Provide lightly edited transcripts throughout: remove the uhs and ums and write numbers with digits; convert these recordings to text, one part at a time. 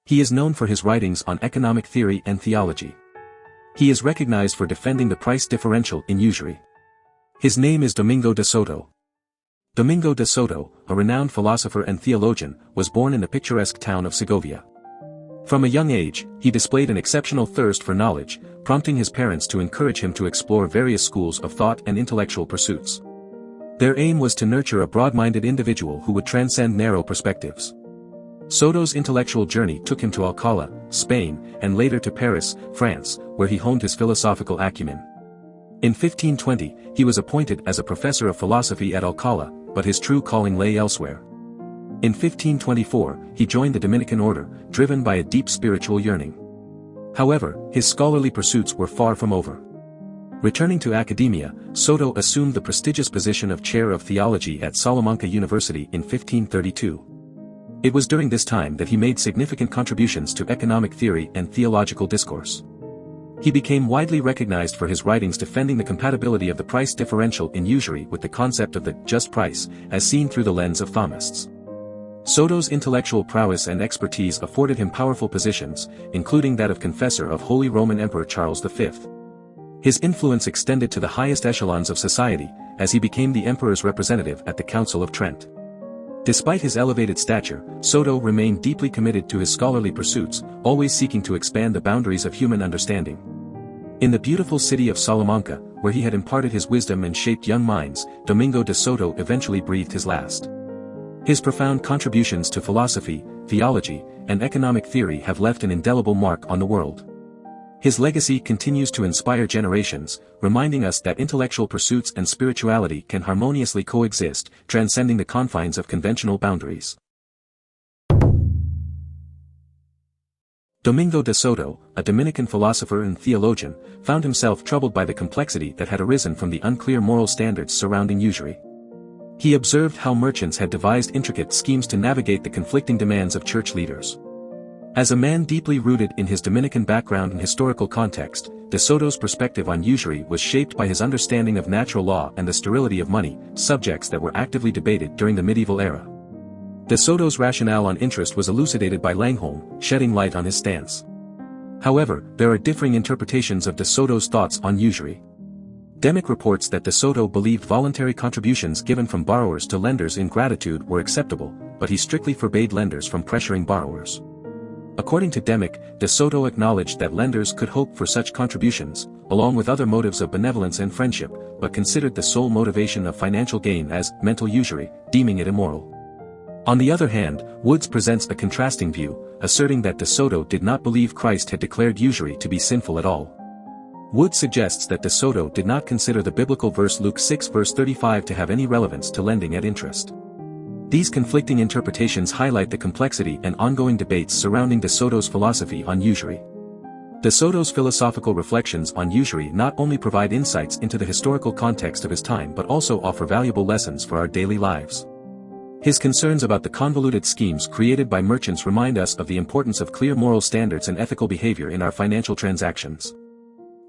He is known for his writings on economic theory and theology. He is recognized for defending the price differential in usury. His name is Domingo de Soto. Domingo de Soto, a renowned philosopher and theologian, was born in the picturesque town of Segovia. From a young age, he displayed an exceptional thirst for knowledge, prompting his parents to encourage him to explore various schools of thought and intellectual pursuits. Their aim was to nurture a broad-minded individual who would transcend narrow perspectives. Soto's intellectual journey took him to Alcalá, Spain, and later to Paris, France, where he honed his philosophical acumen. In 1520, he was appointed as a professor of philosophy at Alcalá, but his true calling lay elsewhere. In 1524, he joined the Dominican order, driven by a deep spiritual yearning. However, his scholarly pursuits were far from over. Returning to academia, Soto assumed the prestigious position of chair of theology at Salamanca University in 1532. It was during this time that he made significant contributions to economic theory and theological discourse. He became widely recognized for his writings defending the compatibility of the price differential in usury with the concept of the just price, as seen through the lens of Thomists. Soto's intellectual prowess and expertise afforded him powerful positions, including that of confessor of Holy Roman Emperor Charles V. His influence extended to the highest echelons of society, as he became the emperor's representative at the Council of Trent. Despite his elevated stature, Soto remained deeply committed to his scholarly pursuits, always seeking to expand the boundaries of human understanding. In the beautiful city of Salamanca, where he had imparted his wisdom and shaped young minds, Domingo de Soto eventually breathed his last. His profound contributions to philosophy, theology, and economic theory have left an indelible mark on the world. His legacy continues to inspire generations, reminding us that intellectual pursuits and spirituality can harmoniously coexist, transcending the confines of conventional boundaries. Domingo de Soto, a Dominican philosopher and theologian, found himself troubled by the complexity that had arisen from the unclear moral standards surrounding usury. He observed how merchants had devised intricate schemes to navigate the conflicting demands of church leaders. As a man deeply rooted in his Dominican background and historical context, de Soto's perspective on usury was shaped by his understanding of natural law and the sterility of money, subjects that were actively debated during the medieval era. De Soto's rationale on interest was elucidated by Langholm, shedding light on his stance. However, there are differing interpretations of de Soto's thoughts on usury. Demick reports that de Soto believed voluntary contributions given from borrowers to lenders in gratitude were acceptable, but he strictly forbade lenders from pressuring borrowers. According to Demick, de Soto acknowledged that lenders could hope for such contributions, along with other motives of benevolence and friendship, but considered the sole motivation of financial gain as mental usury, deeming it immoral. On the other hand, Woods presents a contrasting view, asserting that de Soto did not believe Christ had declared usury to be sinful at all. Woods suggests that de Soto did not consider the biblical verse Luke 6 verse 35 to have any relevance to lending at interest. These conflicting interpretations highlight the complexity and ongoing debates surrounding de Soto's philosophy on usury. De Soto's philosophical reflections on usury not only provide insights into the historical context of his time but also offer valuable lessons for our daily lives. His concerns about the convoluted schemes created by merchants remind us of the importance of clear moral standards and ethical behavior in our financial transactions.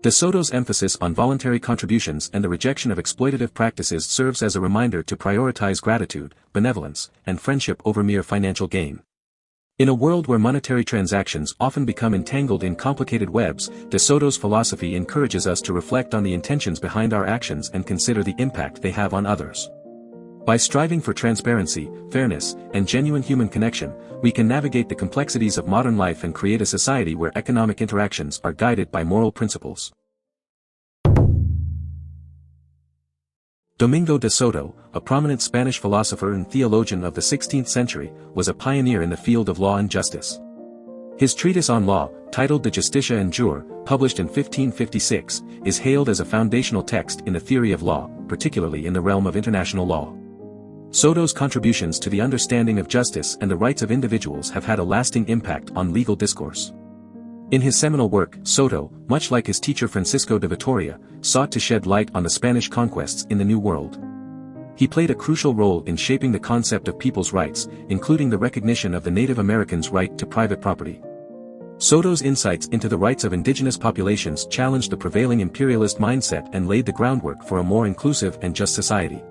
De Soto's emphasis on voluntary contributions and the rejection of exploitative practices serves as a reminder to prioritize gratitude, benevolence, and friendship over mere financial gain. In a world where monetary transactions often become entangled in complicated webs, de Soto's philosophy encourages us to reflect on the intentions behind our actions and consider the impact they have on others. By striving for transparency, fairness, and genuine human connection, we can navigate the complexities of modern life and create a society where economic interactions are guided by moral principles. Domingo de Soto, a prominent Spanish philosopher and theologian of the 16th century, was a pioneer in the field of law and justice. His treatise on law, titled De Justitia and Jure, published in 1556, is hailed as a foundational text in the theory of law, particularly in the realm of international law. Soto's contributions to the understanding of justice and the rights of individuals have had a lasting impact on legal discourse. In his seminal work, Soto, much like his teacher Francisco de Vitoria, sought to shed light on the Spanish conquests in the New World. He played a crucial role in shaping the concept of people's rights, including the recognition of the Native Americans' right to private property. Soto's insights into the rights of indigenous populations challenged the prevailing imperialist mindset and laid the groundwork for a more inclusive and just society.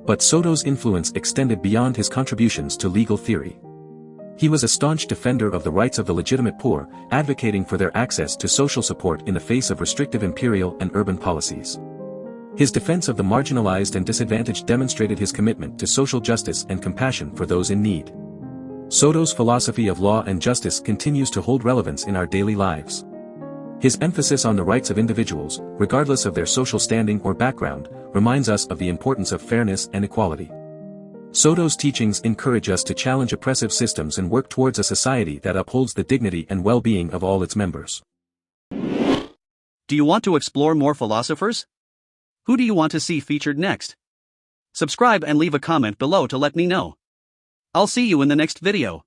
But Soto's influence extended beyond his contributions to legal theory. He was a staunch defender of the rights of the legitimate poor, advocating for their access to social support in the face of restrictive imperial and urban policies. His defense of the marginalized and disadvantaged demonstrated his commitment to social justice and compassion for those in need. Soto's philosophy of law and justice continues to hold relevance in our daily lives. His emphasis on the rights of individuals, regardless of their social standing or background, reminds us of the importance of fairness and equality. Soto's teachings encourage us to challenge oppressive systems and work towards a society that upholds the dignity and well-being of all its members. Do you want to explore more philosophers? Who do you want to see featured next? Subscribe and leave a comment below to let me know. I'll see you in the next video.